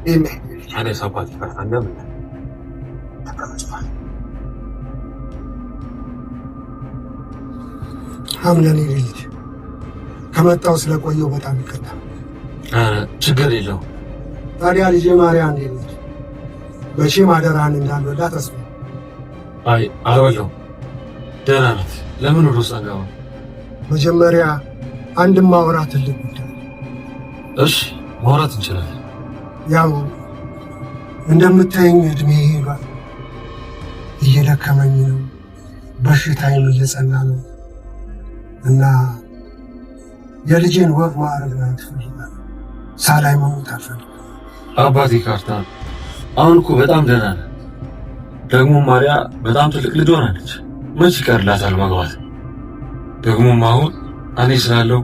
أنا صباح الفرح عندنا ሐምለን ልጅ ከመጣው ስለቆየው በጣም ይከታ። ችግር የለው። ታዲያ ልጄ ማርያም ልጅ በሺ ማደራን እንዳልበላ ተስፋ። አይ አልበላው፣ ደህና ናት። ለምን ወደ ውስጥ አገባ? መጀመሪያ አንድ ማውራት ትልቅ ጉዳይ። እሺ ማውራት እንችላለን። ያው እንደምታየኝ እድሜ ሄዷል፣ እየደከመኝ ነው፣ በሽታዬም እየጸና ነው እና የልጄን ወግ ማዕረግ ማየት እፈልጋለሁ። ሳላይ መሞት አልፈልግም። አባቴ ካርታ አሁን እኮ በጣም ደህና ነህ። ደግሞ ማርያ በጣም ትልቅ ልጅ ሆናለች። መች ይቀርላታል ማግባት? ደግሞም አሁን እኔ ስላለው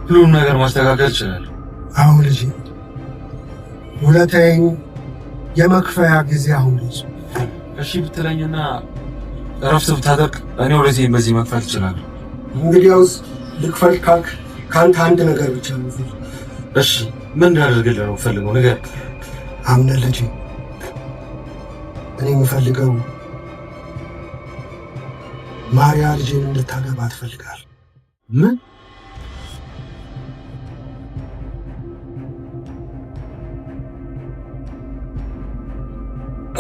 ሁሉም ነገር ማስተካከል እችላለሁ። አሁን ልጄ ውለታዬን የመክፈያ ጊዜ አሁን ልጅ እሺ ብትለኝና እረፍት ብታደርግ እኔ ወለቴን በዚህ መክፈል እችላለሁ። እንግዲያውስ ልክፈል ካልክ ከአንተ አንድ ነገር ብቻ ነው። እሺ ምን እንዳደርግልህ ነው ፈልገው ነገር? አምነህ ልጄ እኔ የምፈልገው ማርያ ልጄን እንድታገባ ትፈልጋል። ምን?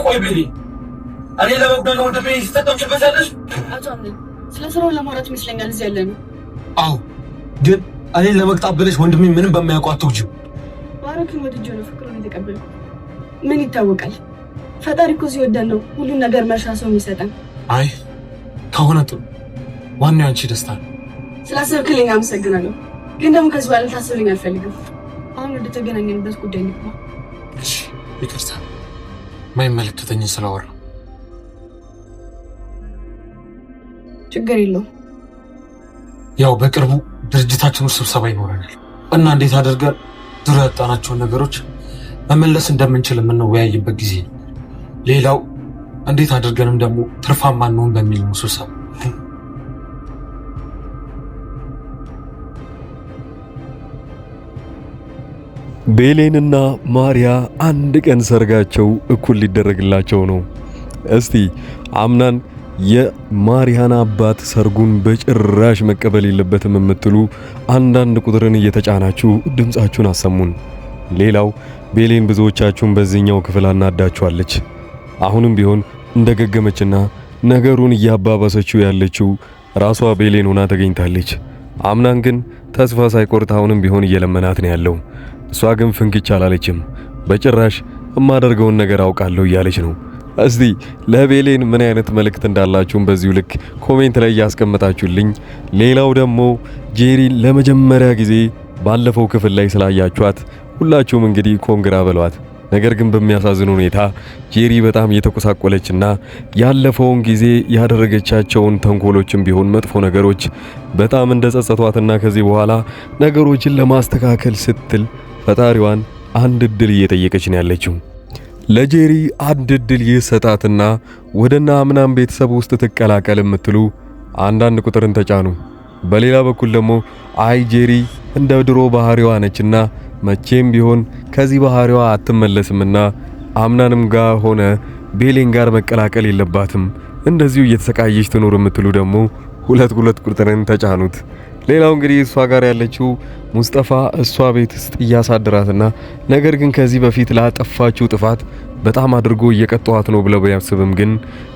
ቆይ ቤሊ እኔ ለመግደል ነው ወደ ቤት ተጠቅምበታለሽ? አቶ አምነን ስለ ስራው ለማውራት ይመስለኛል እዚህ ያለ ነው። አዎ ግን እኔን ለመቅጣት ብለሽ ወንድሜ ምንም በማያውቀው አትውጂው። ባሮክን ወድጄው ነው ፍቅሩን የተቀበለው። ምን ይታወቃል? ፈጣሪ እኮ ሲወደን ነው ሁሉን ነገር መርሻ ሰው የሚሰጠን። አይ ከሆነ ጥሩ፣ ዋናው አንቺ ደስታ ነው። ስላሰብክልኝ አመሰግናለሁ። ግን ደግሞ ከዚህ በኋላ ታስብልኝ አልፈልግም። አሁን ወደ ተገናኘንበት ጉዳይ እንግባ። እሺ ይቅርታ፣ ማይመለከተኝ ስለወራ። ችግር የለውም። ያው በቅርቡ ድርጅታችን ውስጥ ስብሰባ ይኖረናል እና እንዴት አድርገን ድሮ ያጣናቸውን ነገሮች መመለስ እንደምንችል የምንወያይበት ጊዜ ነው። ሌላው እንዴት አድርገንም ደግሞ ትርፋማ እንሆን በሚል ነው ስብሰባ። ቤሌንና ማርያ አንድ ቀን ሰርጋቸው እኩል ሊደረግላቸው ነው። እስቲ አምናን የማርያን አባት ሰርጉን በጭራሽ መቀበል የለበትም የምትሉ አንዳንድ ቁጥርን እየተጫናችሁ ድምጻችሁን አሰሙን። ሌላው ቤሌን ብዙዎቻችሁን በዚህኛው ክፍል አናዳችኋለች። አሁንም ቢሆን እንደገገመችና ነገሩን እያባባሰችው ያለችው ራሷ ቤሌን ሆና ተገኝታለች። አምናን ግን ተስፋ ሳይቆርጥ አሁንም ቢሆን እየለመናት ነው ያለው። እሷ ግን ፍንክች አላለችም። በጭራሽ የማደርገውን ነገር አውቃለሁ እያለች ነው። እስቲ ለቤሌን ምን አይነት መልእክት እንዳላችሁም በዚሁ ልክ ኮሜንት ላይ ያስቀምጣችሁልኝ። ሌላው ደግሞ ጄሪን ለመጀመሪያ ጊዜ ባለፈው ክፍል ላይ ስላያችኋት ሁላችሁም እንግዲህ ኮንግራ በሏት። ነገር ግን በሚያሳዝን ሁኔታ ጄሪ በጣም እየተቆሳቆለችና ያለፈውን ጊዜ ያደረገቻቸውን ተንኮሎችም ቢሆን መጥፎ ነገሮች በጣም እንደጸጸቷትና ከዚህ በኋላ ነገሮችን ለማስተካከል ስትል ፈጣሪዋን አንድ እድል እየጠየቀች ነው ያለችው። ለጄሪ አንድ እድል ይሰጣትና ወደና አምናም ቤተሰብ ውስጥ ትቀላቀል የምትሉ አንዳንድ ቁጥርን ተጫኑ። በሌላ በኩል ደግሞ አይ ጄሪ እንደ ድሮ ባህሪዋ ነችና መቼም ቢሆን ከዚህ ባህሪዋ አትመለስምና አምናንም ጋር ሆነ ቤሌን ጋር መቀላቀል የለባትም እንደዚሁ እየተሰቃየች ትኖር የምትሉ ደግሞ ሁለት ቁጥርን ተጫኑት። ሌላው እንግዲህ እሷ ጋር ያለችው ሙስጠፋ እሷ ቤት ውስጥ እያሳደራትና ነገር ግን ከዚህ በፊት ላጠፋችው ጥፋት በጣም አድርጎ እየቀጣዋት ነው ብለው ቢያስብም ግን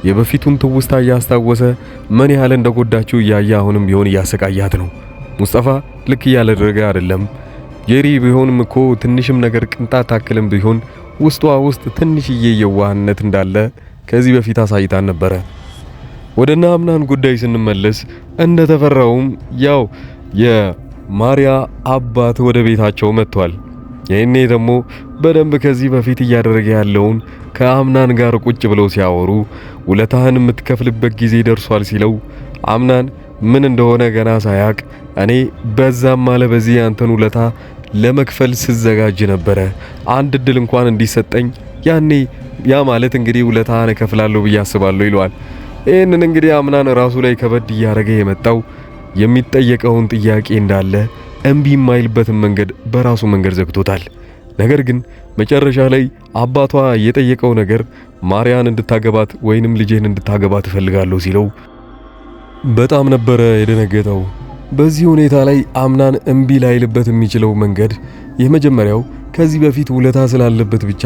የበፊቱን ትውስታ እያስታወሰ ምን ያህል እንደጎዳችው እያየ አሁንም ቢሆን እያሰቃያት ነው። ሙስጠፋ ልክ እያደረገ አይደለም። ጄሪ ቢሆንም እኮ ትንሽም ነገር ቅንጣት ታክልም ቢሆን ውስጧ ውስጥ ትንሽዬ የዋህነት እንዳለ ከዚህ በፊት አሳይታን ነበረ። ወደና አምናን ጉዳይ ስንመለስ እንደተፈራውም ያው የማርያ አባት ወደ ቤታቸው መጥቷል። ይሄኔ ደግሞ በደንብ ከዚህ በፊት እያደረገ ያለውን ከአምናን ጋር ቁጭ ብለው ሲያወሩ ውለታህን የምትከፍልበት ጊዜ ደርሷል ሲለው አምናን ምን እንደሆነ ገና ሳያቅ እኔ በዛም አለ በዚህ አንተን ውለታ ለመክፈል ስዘጋጅ ነበረ አንድ እድል እንኳን እንዲሰጠኝ ያኔ ያ ማለት እንግዲህ ውለታህን እከፍላለሁ ብዬ አስባለሁ ይለዋል። ይህንን እንግዲህ አምናን ራሱ ላይ ከበድ እያደረገ የመጣው የሚጠየቀውን ጥያቄ እንዳለ እምቢ የማይልበትን መንገድ በራሱ መንገድ ዘግቶታል። ነገር ግን መጨረሻ ላይ አባቷ የጠየቀው ነገር ማርያን እንድታገባት ወይንም ልጄን እንድታገባት እፈልጋለሁ ሲለው በጣም ነበረ የደነገጠው። በዚህ ሁኔታ ላይ አምናን እምቢ ላይልበት የሚችለው መንገድ የመጀመሪያው ከዚህ በፊት ውለታ ስላለበት ብቻ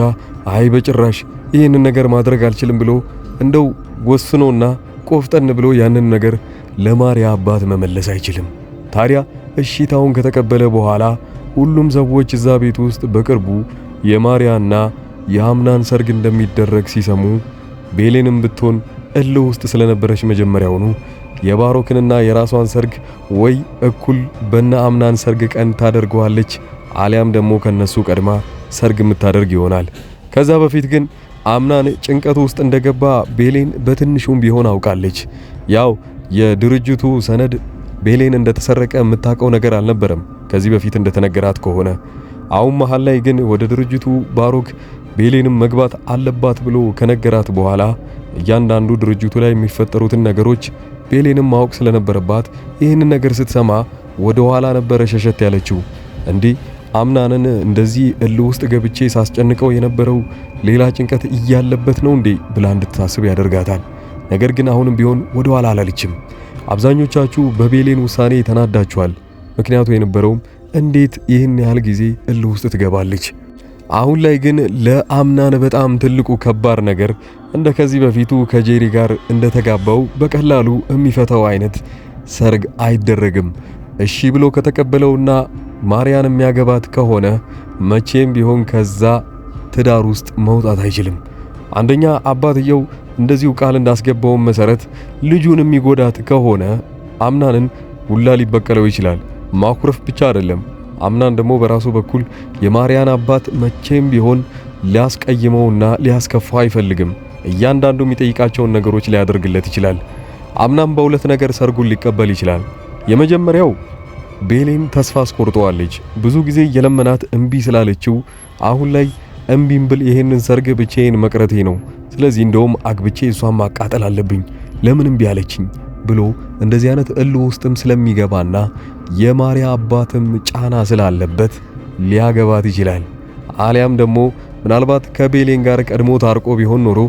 አይ በጭራሽ ይህንን ነገር ማድረግ አልችልም ብሎ እንደው ወስኖና ቆፍጠን ብሎ ያንን ነገር ለማርያ አባት መመለስ አይችልም። ታዲያ እሺታውን ከተቀበለ በኋላ ሁሉም ሰዎች እዛ ቤት ውስጥ በቅርቡ የማርያና የአምናን ሰርግ እንደሚደረግ ሲሰሙ ቤሌንም ብትሆን እልህ ውስጥ ስለነበረች መጀመሪያውኑ የባሮክንና የራሷን ሰርግ ወይ እኩል በእነ አምናን ሰርግ ቀን ታደርገዋለች አሊያም ደግሞ ከነሱ ቀድማ ሰርግ የምታደርግ ይሆናል። ከዛ በፊት ግን አምናን ጭንቀት ውስጥ እንደገባ ቤሌን በትንሹም ቢሆን አውቃለች። ያው የድርጅቱ ሰነድ ቤሌን እንደተሰረቀ የምታውቀው ነገር አልነበረም ከዚህ በፊት እንደተነገራት ከሆነ። አሁን መሃል ላይ ግን ወደ ድርጅቱ ባሮክ ቤሌንም መግባት አለባት ብሎ ከነገራት በኋላ እያንዳንዱ ድርጅቱ ላይ የሚፈጠሩትን ነገሮች ቤሌንም ማወቅ ስለነበረባት ይህንን ነገር ስትሰማ ወደ ኋላ ነበረ ሸሸት ያለችው። እንዲህ አምናንን እንደዚህ እልህ ውስጥ ገብቼ ሳስጨንቀው የነበረው ሌላ ጭንቀት እያለበት ነው እንዴ ብላ እንድታስብ ያደርጋታል። ነገር ግን አሁንም ቢሆን ወደ ኋላ አላለችም። አብዛኞቻችሁ በቤሌን ውሳኔ ተናዳችኋል። ምክንያቱ የነበረውም እንዴት ይህን ያህል ጊዜ እልህ ውስጥ ትገባለች? አሁን ላይ ግን ለአምናን በጣም ትልቁ ከባድ ነገር እንደ ከዚህ በፊቱ ከጄሪ ጋር እንደተጋባው በቀላሉ የሚፈታው አይነት ሰርግ አይደረግም። እሺ ብሎ ከተቀበለውና ማርያን የሚያገባት ከሆነ መቼም ቢሆን ከዛ ትዳር ውስጥ መውጣት አይችልም። አንደኛ አባትየው እንደዚሁ ቃል እንዳስገባው መሰረት ልጁን የሚጎዳት ከሆነ አምናንን ሁላ ሊበቀለው ይችላል። ማኩረፍ ብቻ አይደለም፣ አምናን ደግሞ በራሱ በኩል የማርያን አባት መቼም ቢሆን ሊያስቀይመውና ሊያስከፋው አይፈልግም። እያንዳንዱ የሚጠይቃቸውን ነገሮች ሊያደርግለት ይችላል። አምናን በሁለት ነገር ሰርጉን ሊቀበል ይችላል። የመጀመሪያው ቤሌን ተስፋ አስቆርጠዋለች። ብዙ ጊዜ የለመናት እምቢ ስላለችው አሁን ላይ እምቢም ብል ይሄንን ሰርግ ብቻዬን መቅረቴ ነው፣ ስለዚህ እንደውም አግብቼ እሷን ማቃጠል አለብኝ፣ ለምን እምቢ አለችኝ ብሎ እንደዚህ አይነት እልህ ውስጥም ስለሚገባና የማርያ አባትም ጫና ስላለበት ሊያገባት ይችላል። አሊያም ደግሞ ምናልባት ከቤሌን ጋር ቀድሞ ታርቆ ቢሆን ኖሮ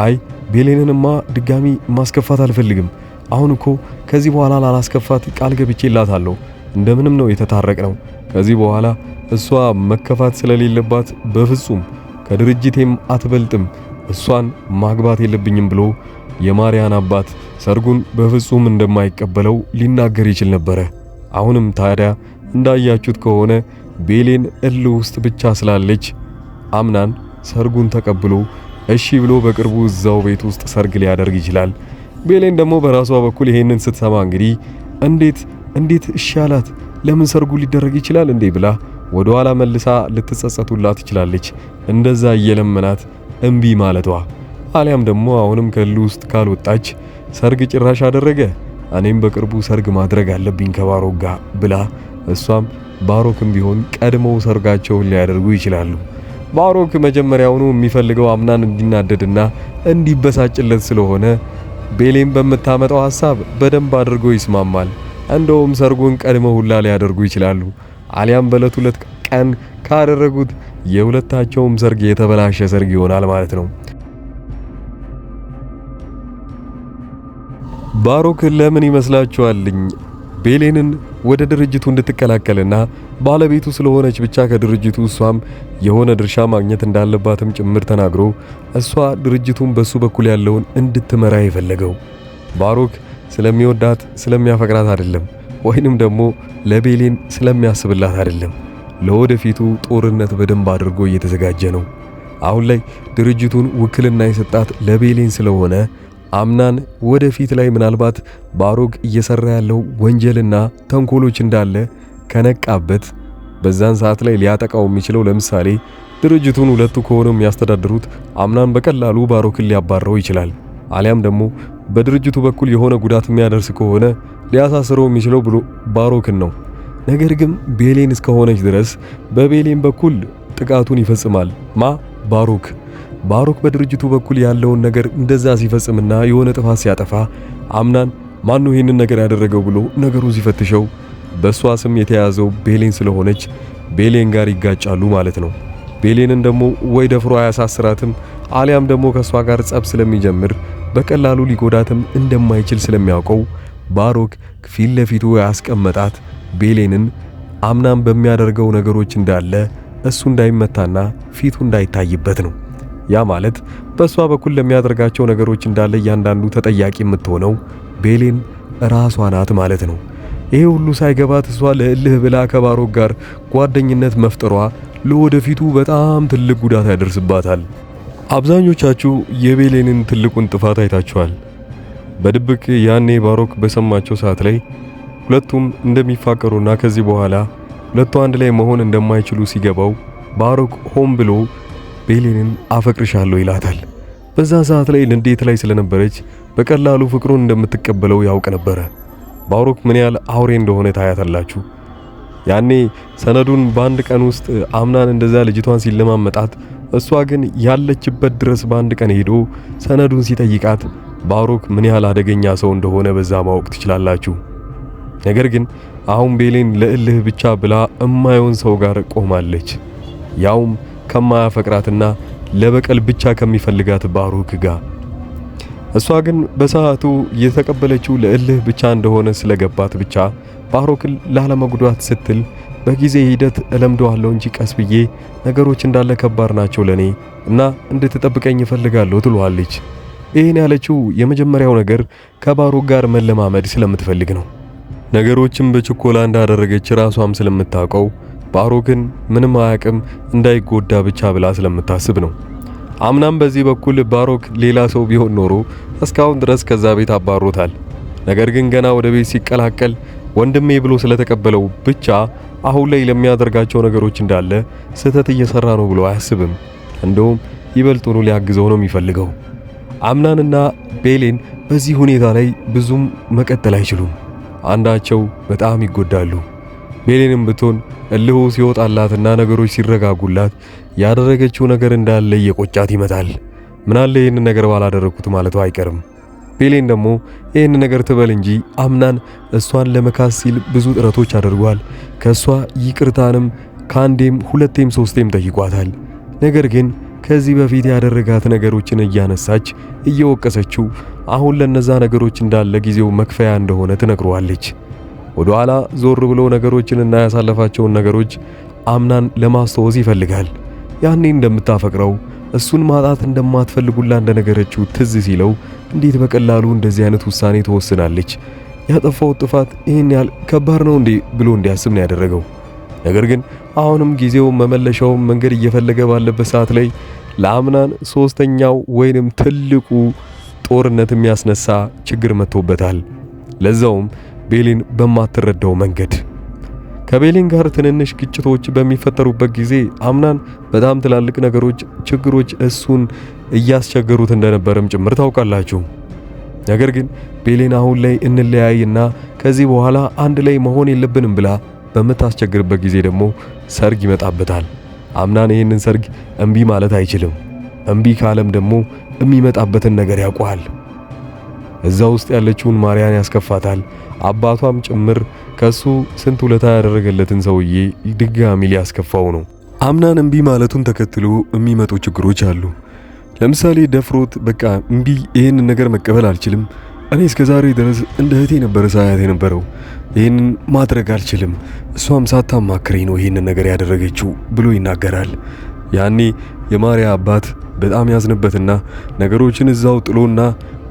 አይ ቤሌንንማ ድጋሚ ማስከፋት አልፈልግም፣ አሁን እኮ ከዚህ በኋላ ላላስከፋት ቃል ገብቼላታለሁ፣ እንደምንም ነው የተታረቅነው፣ ከዚህ በኋላ እሷ መከፋት ስለሌለባት በፍጹም ከድርጅቴም አትበልጥም፣ እሷን ማግባት የለብኝም ብሎ የማርያን አባት ሰርጉን በፍጹም እንደማይቀበለው ሊናገር ይችል ነበረ። አሁንም ታዲያ እንዳያችሁት ከሆነ ቤሌን እልህ ውስጥ ብቻ ስላለች አምናን ሰርጉን ተቀብሎ እሺ ብሎ በቅርቡ እዛው ቤት ውስጥ ሰርግ ሊያደርግ ይችላል። ቤሌን ደግሞ በራሷ በኩል ይሄንን ስትሰማ እንግዲህ እንዴት እሺ አላት፣ ለምን ሰርጉ ሊደረግ ይችላል እንዴ ብላ ወደ ኋላ መልሳ ልትጸጸቱላት ትችላለች። እንደዛ እየለመናት እምቢ ማለቷ። አሊያም ደግሞ አሁንም ከእልህ ውስጥ ካልወጣች ሰርግ ጭራሽ አደረገ፣ እኔም በቅርቡ ሰርግ ማድረግ አለብኝ ከባሮክ ጋር ብላ እሷም ባሮክም ቢሆን ቀድመው ሰርጋቸውን ሊያደርጉ ይችላሉ። ባሮክ መጀመሪያውኑ የሚፈልገው አምናን እንዲናደድና እንዲበሳጭለት ስለሆነ ቤሌን በምታመጣው ሐሳብ በደንብ አድርጎ ይስማማል። እንደውም ሰርጉን ቀድመው ሁላ ሊያደርጉ ይችላሉ። አሊያም በዕለት ሁለት ቀን ካደረጉት የሁለታቸውም ሰርግ የተበላሸ ሰርግ ይሆናል ማለት ነው። ባሮክ ለምን ይመስላችኋልኝ ቤሌንን ወደ ድርጅቱ እንድትቀላቀልና ባለቤቱ ስለሆነች ብቻ ከድርጅቱ እሷም የሆነ ድርሻ ማግኘት እንዳለባትም ጭምር ተናግሮ እሷ ድርጅቱን በሱ በኩል ያለውን እንድትመራ የፈለገው? ባሮክ ስለሚወዳት ስለሚያፈቅራት አይደለም፣ ወይንም ደግሞ ለቤሌን ስለሚያስብላት አይደለም። ለወደፊቱ ጦርነት በደንብ አድርጎ እየተዘጋጀ ነው። አሁን ላይ ድርጅቱን ውክልና የሰጣት ለቤሌን ስለሆነ አምናን ወደፊት ላይ ምናልባት ባሮክ እየሰራ ያለው ወንጀልና ተንኮሎች እንዳለ ከነቃበት በዛን ሰዓት ላይ ሊያጠቃው የሚችለው ለምሳሌ ድርጅቱን ሁለቱ ከሆነ የሚያስተዳድሩት አምናን በቀላሉ ባሮክን ሊያባረው ይችላል። አሊያም ደግሞ በድርጅቱ በኩል የሆነ ጉዳት የሚያደርስ ከሆነ ሊያሳስረው የሚችለው ብሎ ባሮክን ነው። ነገር ግን ቤሌን እስከሆነች ድረስ በቤሌን በኩል ጥቃቱን ይፈጽማል። ባሮክ በድርጅቱ በኩል ያለውን ነገር እንደዛ ሲፈጽምና የሆነ ጥፋት ሲያጠፋ አምናን ማን ነው ይሄንን ነገር ያደረገው ብሎ ነገሩ ሲፈትሸው በሷ ስም የተያዘው ቤሌን ስለሆነች ቤሌን ጋር ይጋጫሉ ማለት ነው። ቤሌንን ደግሞ ወይ ደፍሮ አያሳስራትም አሊያም ደግሞ ከሷ ጋር ጸብ ስለሚጀምር በቀላሉ ሊጎዳትም እንደማይችል ስለሚያውቀው ባሮክ ፊት ለፊቱ ያስቀመጣት ቤሌንን አምናን በሚያደርገው ነገሮች እንዳለ እሱ እንዳይመታና ፊቱ እንዳይታይበት ነው። ያ ማለት በሷ በኩል ለሚያደርጋቸው ነገሮች እንዳለ እያንዳንዱ ተጠያቂ የምትሆነው ቤሌን ራሷ ናት ማለት ነው። ይሄ ሁሉ ሳይገባት እሷ ለእልህ ብላ ከባሮክ ጋር ጓደኝነት መፍጠሯ ለወደፊቱ በጣም ትልቅ ጉዳት ያደርስባታል። አብዛኞቻችሁ የቤሌንን ትልቁን ጥፋት አይታችኋል። በድብቅ ያኔ ባሮክ በሰማቸው ሰዓት ላይ ሁለቱም እንደሚፋቀሩና ከዚህ በኋላ ሁለቱ አንድ ላይ መሆን እንደማይችሉ ሲገባው ባሮክ ሆን ብሎ ቤሌንን አፈቅርሻለሁ ይላታል። በዛ ሰዓት ላይ ንዴት ላይ ስለነበረች በቀላሉ ፍቅሩን እንደምትቀበለው ያውቅ ነበረ። ባሮክ ምን ያህል አውሬ እንደሆነ ታያታላችሁ። ያኔ ሰነዱን በአንድ ቀን ውስጥ አምናን እንደዛ ልጅቷን ሲለማመጣት እሷ ግን ያለችበት ድረስ በአንድ ቀን ሄዶ ሰነዱን ሲጠይቃት ባሮክ ምን ያህል አደገኛ ሰው እንደሆነ በዛ ማወቅ ትችላላችሁ። ነገር ግን አሁን ቤሌን ለእልህ ብቻ ብላ እማየውን ሰው ጋር ቆማለች። ያውም ከማያፈቅራትና ለበቀል ብቻ ከሚፈልጋት ባሮክ ጋር። እሷ ግን በሰዓቱ የተቀበለችው ለእልህ ብቻ እንደሆነ ስለገባት ብቻ ባሮክን ላለመጉዳት ስትል በጊዜ ሂደት እለምደዋለሁ እንጂ ቀስ ብዬ ነገሮች እንዳለ ከባድ ናቸው ለኔ እና እንድትጠብቀኝ እፈልጋለሁ ትሏለች። ይሄን ያለችው የመጀመሪያው ነገር ከባሮክ ጋር መለማመድ ስለምትፈልግ ነው። ነገሮችን በችኮላ እንዳደረገች ራሷም ስለምታውቀው ባሮክን ምንም አያውቅም እንዳይጎዳ ብቻ ብላ ስለምታስብ ነው። አምናም በዚህ በኩል ባሮክ ሌላ ሰው ቢሆን ኖሮ እስካሁን ድረስ ከዛ ቤት አባሮታል። ነገር ግን ገና ወደ ቤት ሲቀላቀል ወንድሜ ብሎ ስለተቀበለው ብቻ አሁን ላይ ለሚያደርጋቸው ነገሮች እንዳለ ስህተት እየሰራ ነው ብሎ አያስብም። እንደውም ይበልጡኑ ሊያግዘው ነው የሚፈልገው። አምናንና ቤሌን በዚህ ሁኔታ ላይ ብዙም መቀጠል አይችሉም። አንዳቸው በጣም ይጎዳሉ። ቤሌንም ብትሆን እልሁ ሲወጣላትና ነገሮች ሲረጋጉላት ያደረገችው ነገር እንዳለ እየቆጫት ይመጣል። ምናለ ይህንን ነገር ባላደረኩት ማለቱ አይቀርም። ቤሌን ደግሞ ይህን ነገር ትበል እንጂ አምናን እሷን ለመካስ ሲል ብዙ ጥረቶች አድርጓል። ከሷ ይቅርታንም ከአንዴም ሁለቴም ሶስቴም ጠይቋታል። ነገር ግን ከዚህ በፊት ያደረጋት ነገሮችን እያነሳች እየወቀሰችው አሁን ለነዛ ነገሮች እንዳለ ጊዜው መክፈያ እንደሆነ ትነግረዋለች። ወደ ኋላ ዞር ብሎ ነገሮችንና ያሳለፋቸውን ነገሮች አምናን ለማስተዋወስ ይፈልጋል። ያኔ እንደምታፈቅረው እሱን ማጣት እንደማትፈልጉላ እንደነገረችው ትዝ ሲለው እንዴት በቀላሉ እንደዚህ አይነት ውሳኔ ትወስናለች? ያጠፋው ጥፋት ይሄን ያህል ከባድ ነው እንዴ ብሎ እንዲያስብ ነው ያደረገው። ነገር ግን አሁንም ጊዜው መመለሻው መንገድ እየፈለገ ባለበት ሰዓት ላይ ለአምናን ሶስተኛው ወይንም ትልቁ ጦርነት የሚያስነሳ ችግር መጥቶበታል። ለዛውም ቤሌን በማትረዳው መንገድ። ከቤሌን ጋር ትንንሽ ግጭቶች በሚፈጠሩበት ጊዜ አምናን በጣም ትላልቅ ነገሮች፣ ችግሮች እሱን እያስቸገሩት እንደነበረም ጭምር ታውቃላችሁ። ነገር ግን ቤሌን አሁን ላይ እንለያይና ከዚህ በኋላ አንድ ላይ መሆን የለብንም ብላ በምታስቸግርበት ጊዜ ደግሞ ሰርግ ይመጣበታል። አምናን ይህንን ሰርግ እምቢ ማለት አይችልም። እምቢ ካለም ደግሞ የሚመጣበትን ነገር ያውቃል። እዛ ውስጥ ያለችውን ማርያን ያስከፋታል። አባቷም ጭምር ከሱ ስንት ውለታ ያደረገለትን ሰውዬ ድጋሚ ሊያስከፋው ነው። አምናን እምቢ ማለቱን ተከትሎ የሚመጡ ችግሮች አሉ። ለምሳሌ ደፍሮት በቃ እምቢ ይህንን ነገር መቀበል አልችልም፣ እኔ እስከ ዛሬ ድረስ እንደ እህቴ ነበር ሳያት የነበረው፣ ይህንን ማድረግ አልችልም፣ እሷም ሳታማክረኝ ነው ይህንን ነገር ያደረገችው ብሎ ይናገራል። ያኔ የማርያ አባት በጣም ያዝንበትና ነገሮችን እዛው ጥሎና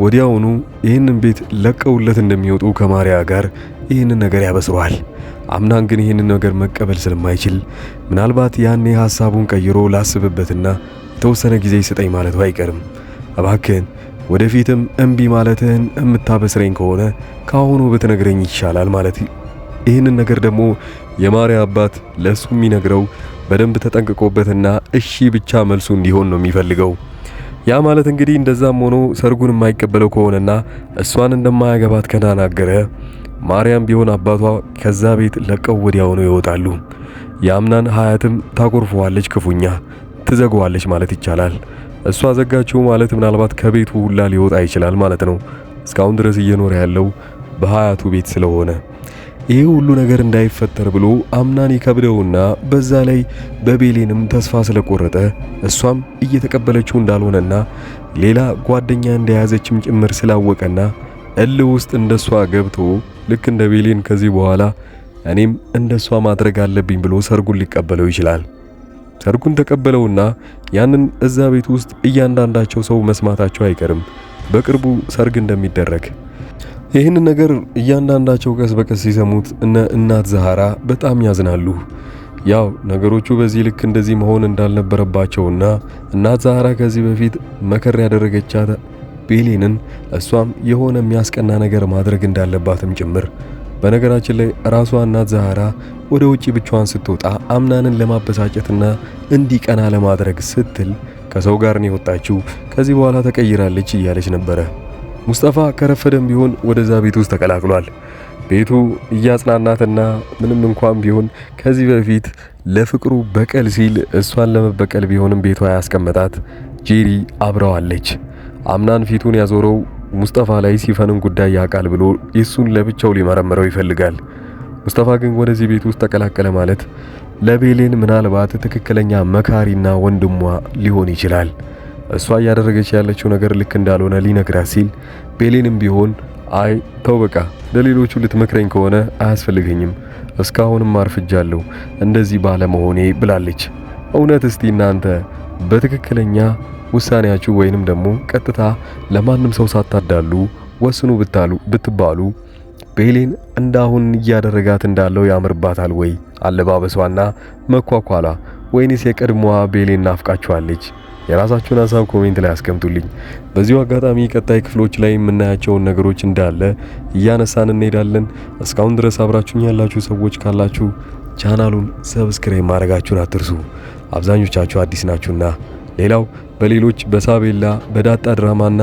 ወዲያውኑ ይህንን ቤት ለቀውለት እንደሚወጡ ከማርያ ጋር ይህንን ነገር ያበስረዋል። አምናን ግን ይህንን ነገር መቀበል ስለማይችል ምናልባት ያኔ ሐሳቡን ቀይሮ ላስብበትና የተወሰነ ጊዜ ይሰጠኝ ማለቱ አይቀርም። እባክህን ወደፊትም እምቢ ማለትህን የምታበስረኝ ከሆነ ካሁኑ ብትነግረኝ ይሻላል ማለት። ይህንን ነገር ደግሞ የማርያ አባት ለሱ የሚነግረው በደንብ ተጠንቅቆበትና እሺ ብቻ መልሱ እንዲሆን ነው የሚፈልገው። ያ ማለት እንግዲህ እንደዛም ሆኖ ሰርጉን የማይቀበለው ከሆነና እሷን እንደማያገባት ከተናገረ ማርያም ቢሆን አባቷ ከዛ ቤት ለቀው ወዲያውኑ ይወጣሉ። የአምናን ሀያትም ታቆርፈዋለች፣ ክፉኛ ትዘጋዋለች ማለት ይቻላል። እሷ ዘጋችው ማለት ምናልባት ከቤቱ ሁላ ሊወጣ ይችላል ማለት ነው። እስካሁን ድረስ እየኖረ ያለው በሀያቱ ቤት ስለሆነ ይሄ ሁሉ ነገር እንዳይፈጠር ብሎ አምናን ይከብደውና በዛ ላይ በቤሌንም ተስፋ ስለቆረጠ እሷም እየተቀበለችው እንዳልሆነና ሌላ ጓደኛ እንደያዘችም ጭምር ስላወቀና እልህ ውስጥ እንደሷ ገብቶ ልክ እንደ ቤሌን ከዚህ በኋላ እኔም እንደሷ ማድረግ አለብኝ ብሎ ሰርጉን ሊቀበለው ይችላል። ሰርጉን ተቀበለውና ያንን እዛ ቤት ውስጥ እያንዳንዳቸው ሰው መስማታቸው አይቀርም በቅርቡ ሰርግ እንደሚደረግ። ይህንን ነገር እያንዳንዳቸው ቀስ በቀስ ሲሰሙት እነ እናት ዛሃራ በጣም ያዝናሉ። ያው ነገሮቹ በዚህ ልክ እንደዚህ መሆን እንዳልነበረባቸውና እናት ዛሃራ ከዚህ በፊት መከር ያደረገቻት ቤሌንን እሷም የሆነ የሚያስቀና ነገር ማድረግ እንዳለባትም ጭምር። በነገራችን ላይ ራሷ እናት ዛሃራ ወደ ውጪ ብቻዋን ስትወጣ አምናንን ለማበሳጨትና እንዲቀና ለማድረግ ስትል ከሰው ጋር ነው የወጣችው። ከዚህ በኋላ ተቀይራለች እያለች ነበረ። ሙስጠፋ ከረፈደም ቢሆን ወደዛ ቤት ውስጥ ተቀላቅሏል። ቤቱ እያጽናናትና ምንም እንኳን ቢሆን ከዚህ በፊት ለፍቅሩ በቀል ሲል እሷን ለመበቀል ቢሆንም ቤቷ ያስቀመጣት ጄሪ አብረዋለች። አምናን ፊቱን ያዞረው ሙስጠፋ ላይ ሲፈንን ጉዳይ ያቃል ብሎ እሱን ለብቻው ሊመረምረው ይፈልጋል። ሙስጠፋ ግን ወደዚህ ቤት ውስጥ ተቀላቀለ ማለት ለቤሌን ምናልባት ትክክለኛ መካሪና ወንድሟ ሊሆን ይችላል። እሷ እያደረገች ያለችው ነገር ልክ እንዳልሆነ ሊነግራት ሲል ቤሌንም ቢሆን አይ ተው በቃ ለሌሎቹ ልትመክረኝ ከሆነ አያስፈልገኝም፣ እስካሁንም አርፍጃለሁ እንደዚህ ባለመሆኔ ብላለች። እውነት እስቲ እናንተ በትክክለኛ ውሳኔያችሁ ወይንም ደግሞ ቀጥታ ለማንም ሰው ሳታዳሉ ወስኑ ብትባሉ ቤሌን እንዳሁን እያደረጋት እንዳለው ያምርባታል ወይ? አለባበሷና መኳኳላ ወይንስ የቀድሞዋ ቤሌን ናፍቃችኋለች? የራሳችሁን ሐሳብ ኮሜንት ላይ አስቀምጡልኝ። በዚሁ አጋጣሚ ቀጣይ ክፍሎች ላይ የምናያቸውን ነገሮች እንዳለ እያነሳን እንሄዳለን። እስካሁን ድረስ አብራችሁኝ ያላችሁ ሰዎች ካላችሁ ቻናሉን ሰብስክራይብ ማድረጋችሁን አትርሱ። አብዛኞቻችሁ አዲስ ናችሁና። ሌላው በሌሎች በሳቤላ በዳጣ ድራማና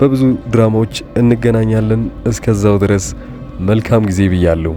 በብዙ ድራማዎች እንገናኛለን። እስከዛው ድረስ መልካም ጊዜ ብያለሁ።